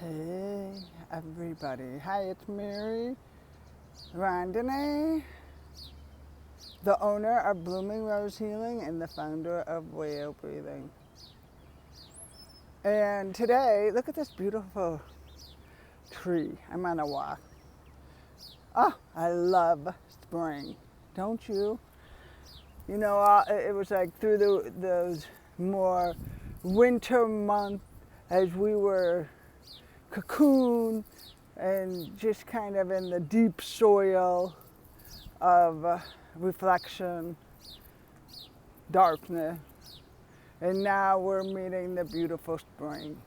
Hey everybody. Hi, it's Mary Rondenet, the owner of Blooming Rose Healing and the founder of Whale Breathing. And today, look at this beautiful tree. I'm on a walk. Oh, I love spring. Don't you? You know, it was like through those more winter months as we were cocoon and just kind of in the deep soil of reflection, darkness. And now we're meeting the beautiful spring.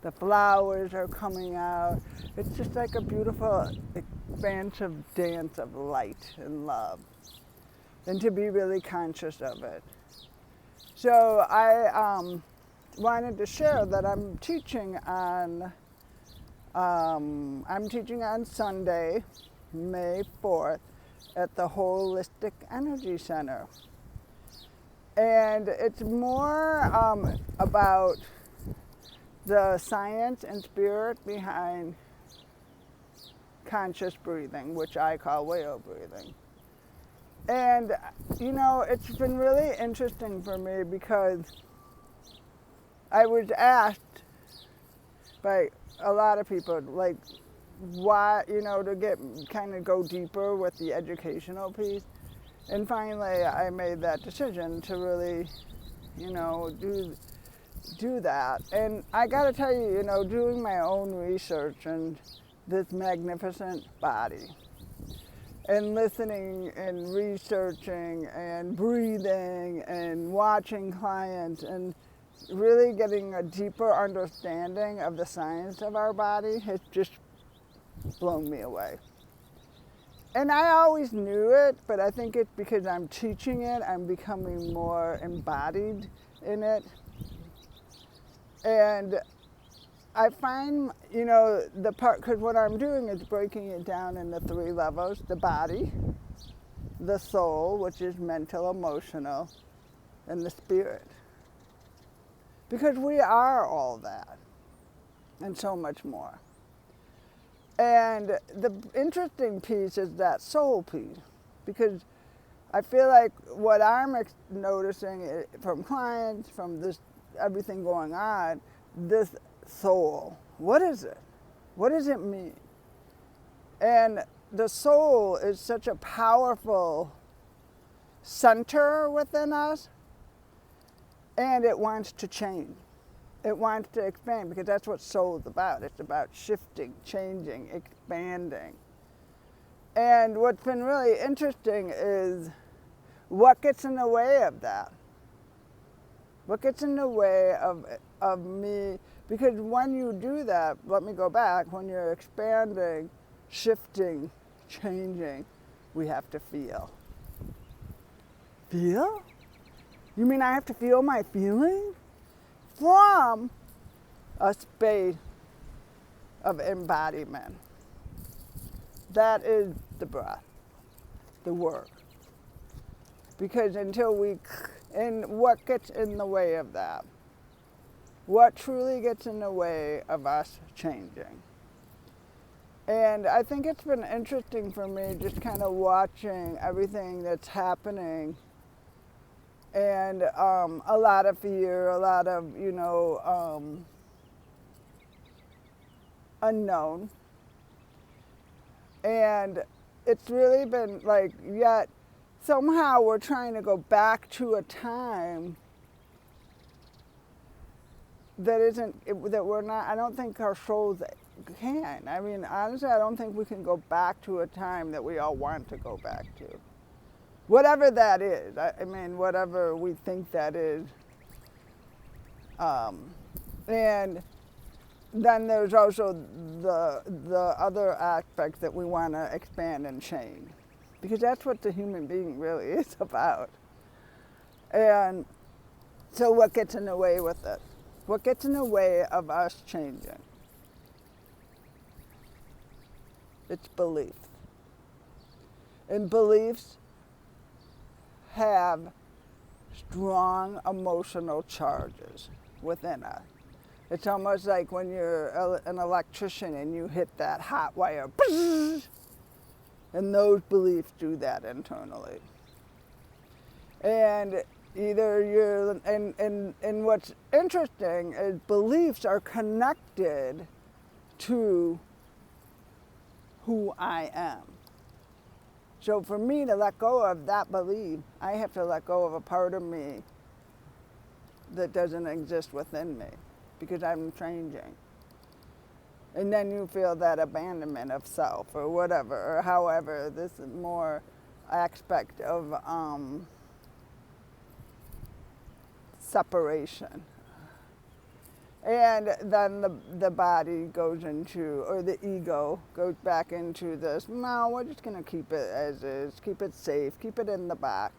The flowers are coming out. It's just like a beautiful, expansive dance of light and love. And to be really conscious of it. So I wanted to share that I'm teaching on Sunday, May 4th, at the Holistic Energy Center. And it's more about the science and spirit behind conscious breathing, which I call whale breathing. And, you know, it's been really interesting for me because I was asked by a lot of people, like, why, you know, to get kind of go deeper with the educational piece. And finally, I made that decision to really, you know, do that. And I got to tell you, you know, doing my own research and this magnificent body, and listening and researching and breathing and watching clients and really getting a deeper understanding of the science of our body has just blown me away. And I always knew it, but I think it's because I'm teaching it, I'm becoming more embodied in it. And I find, you know, the part, because what I'm doing is breaking it down into 3 levels: the body, the soul, which is mental, emotional, and the spirit. Because we are all that, and so much more. And the interesting piece is that soul piece, because I feel like what I'm noticing from clients, from this everything going on, this soul, what is it? What does it mean? And the soul is such a powerful center within us, and it wants to change. It wants to expand, because that's what soul is about. It's about shifting, changing, expanding. And what's been really interesting is what gets in the way of that. What gets in the way of me? Because when you do that, let me go back, when you're expanding, shifting, changing, we have to feel. Feel? You mean I have to feel my feelings? From a space of embodiment. That is the breath, the work. Because until and what gets in the way of that? What truly gets in the way of us changing? And I think it's been interesting for me just kind of watching everything that's happening. And a lot of fear, a lot of, you know, unknown. And it's really been like, yet somehow we're trying to go back to a time that we're not, I don't think our souls can. I mean, honestly, I don't think we can go back to a time that we all want to go back to. Whatever that is, I mean, whatever we think that is. And then there's also the other aspect that we want to expand and change, because that's what the human being really is about. And so what gets in the way with it? What gets in the way of us changing? It's belief. And beliefs have strong emotional charges within us. It's almost like when you're an electrician and you hit that hot wire, and those beliefs do that internally. And either you're, and what's interesting is beliefs are connected to who I am. So for me to let go of that belief, I have to let go of a part of me that doesn't exist within me because I'm changing. And then you feel that abandonment of self or whatever, or however, this is more aspect of separation. And then the body goes into, or the ego goes back into this, no, we're just gonna keep it as is, keep it safe, keep it in the back.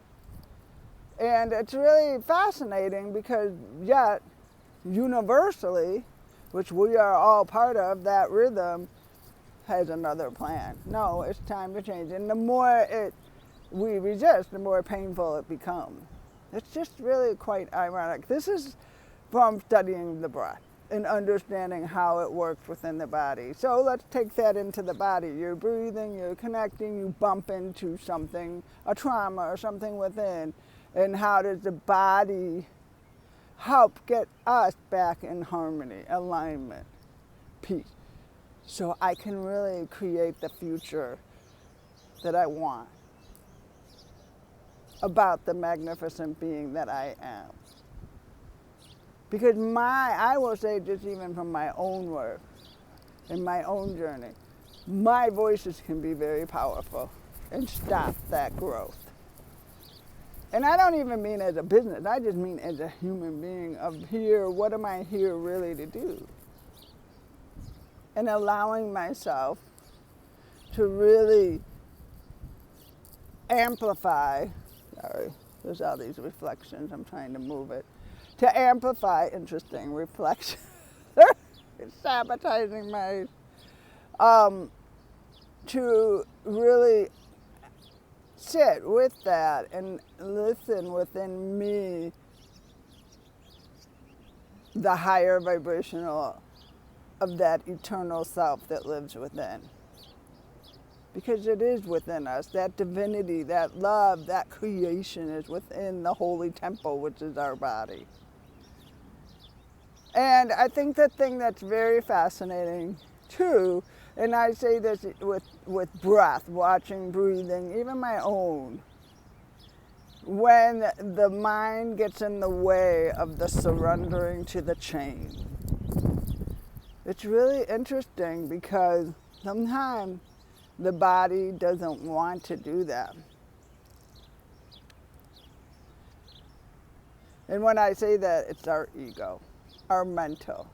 And it's really fascinating because yet, universally, which we are all part of, that rhythm has another plan. No, it's time to change. And the more we resist, the more painful it becomes. It's just really quite ironic. This is from studying the breath and understanding how it works within the body. So let's take that into the body. You're breathing, you're connecting, you bump into something, a trauma or something within. And how does the body help get us back in harmony, alignment, peace? So I can really create the future that I want about the magnificent being that I am. Because I will say, just even from my own work and my own journey, my voices can be very powerful and stop that growth. And I don't even mean as a business, I just mean as a human being of here, what am I here really to do? And allowing myself to really amplify, sorry, there's all these reflections, I'm trying to move it, to amplify interesting reflection. It's sabotaging my, to really sit with that and listen within me the higher vibrational of that eternal self that lives within. Because it is within us. That divinity, that love, that creation is within the holy temple, which is our body. And I think the thing that's very fascinating too, and I say this with breath, watching, breathing, even my own, when the mind gets in the way of the surrendering to the change. It's really interesting because sometimes the body doesn't want to do that. And when I say that, it's our ego, our mental.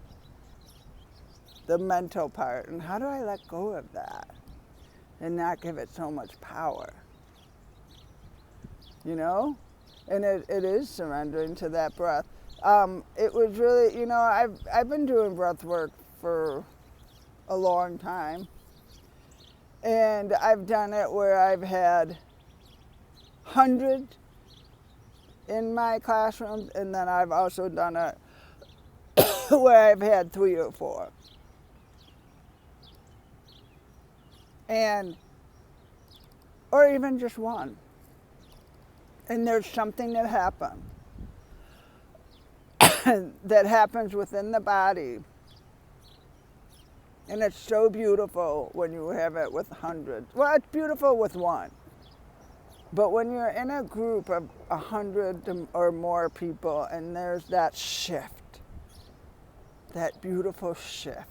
The mental part, and how do I let go of that and not give it so much power? You know? And it is surrendering to that breath. It was really, I've been doing breath work for a long time. And I've done it where I've had hundreds in my classrooms, and then I've also done it where I've had 3 or 4. Or even just 1. And there's something that happens that happens within the body. And it's so beautiful when you have it with hundreds. Well, it's beautiful with 1. But when you're in a group of 100 or more people and there's that shift, that beautiful shift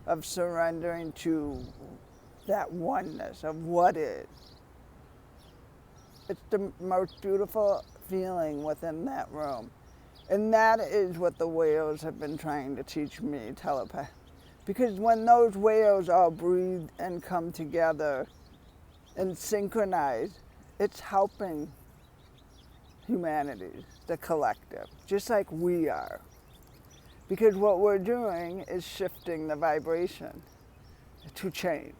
of surrendering to that oneness of what is. It's the most beautiful feeling within that room. And that is what the whales have been trying to teach me, telepathy. Because when those whales all breathe and come together and synchronize, it's helping humanity, the collective, just like we are. Because what we're doing is shifting the vibration to change.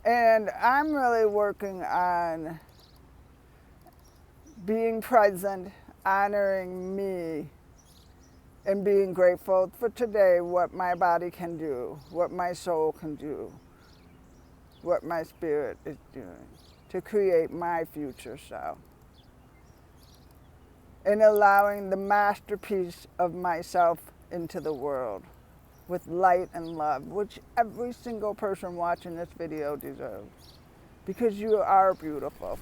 And I'm really working on being present, honoring me, and being grateful for today, what my body can do, what my soul can do, what my spirit is doing to create my future self. And allowing the masterpiece of myself into the world with light and love, which every single person watching this video deserves. Because you are beautiful.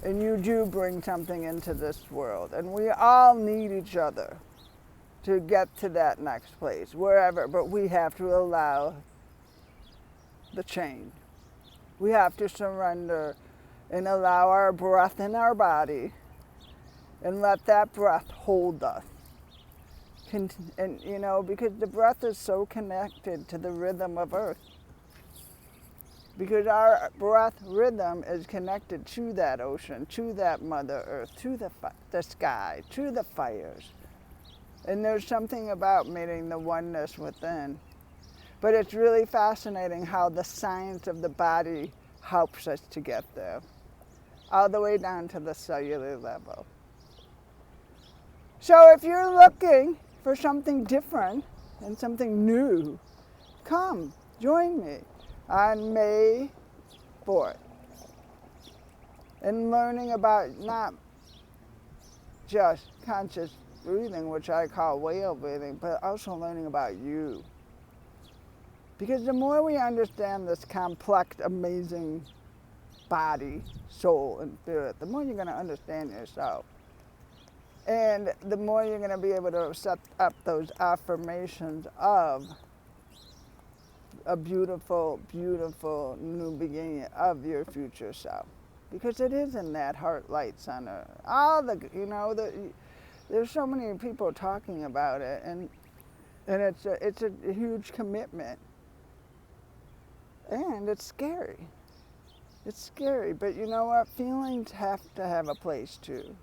And you do bring something into this world. And we all need each other to get to that next place, wherever. But we have to allow the change. We have to surrender and allow our breath in our body and let that breath hold us. And you know, because the breath is so connected to the rhythm of Earth. Because our breath rhythm is connected to that ocean, to that Mother Earth, to the sky, to the fires. And there's something about meeting the oneness within. But it's really fascinating how the science of the body helps us to get there, all the way down to the cellular level. So if you're looking for something different and something new, come, join me on May 4th and learning about not just conscious breathing, which I call whale breathing, but also learning about you. Because the more we understand this complex, amazing body, soul, and spirit, the more you're going to understand yourself. And the more you're going to be able to set up those affirmations of a beautiful, beautiful new beginning of your future self. Because it is in that heart light center. All the, you know, there's so many people talking about it, and it's a huge commitment. And it's scary. It's scary, but you know what? Feelings have to have a place too.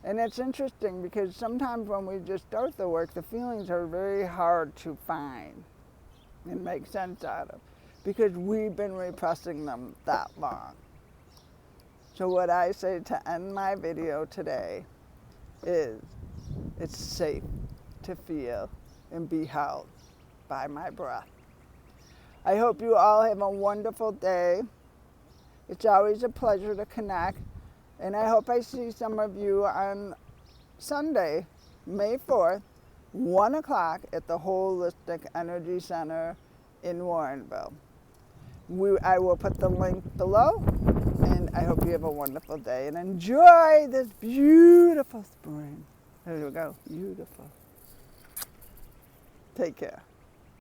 And it's interesting because sometimes when we just start the work, the feelings are very hard to find and make sense out of because we've been repressing them that long. So what I say to end my video today is it's safe to feel and be held by my breath. I hope you all have a wonderful day. It's always a pleasure to connect. And I hope I see some of you on Sunday, May 4th, 1 o'clock at the Holistic Energy Center in Warrenville. I will put the link below, and I hope you have a wonderful day and enjoy this beautiful spring. There we go, beautiful. Take care.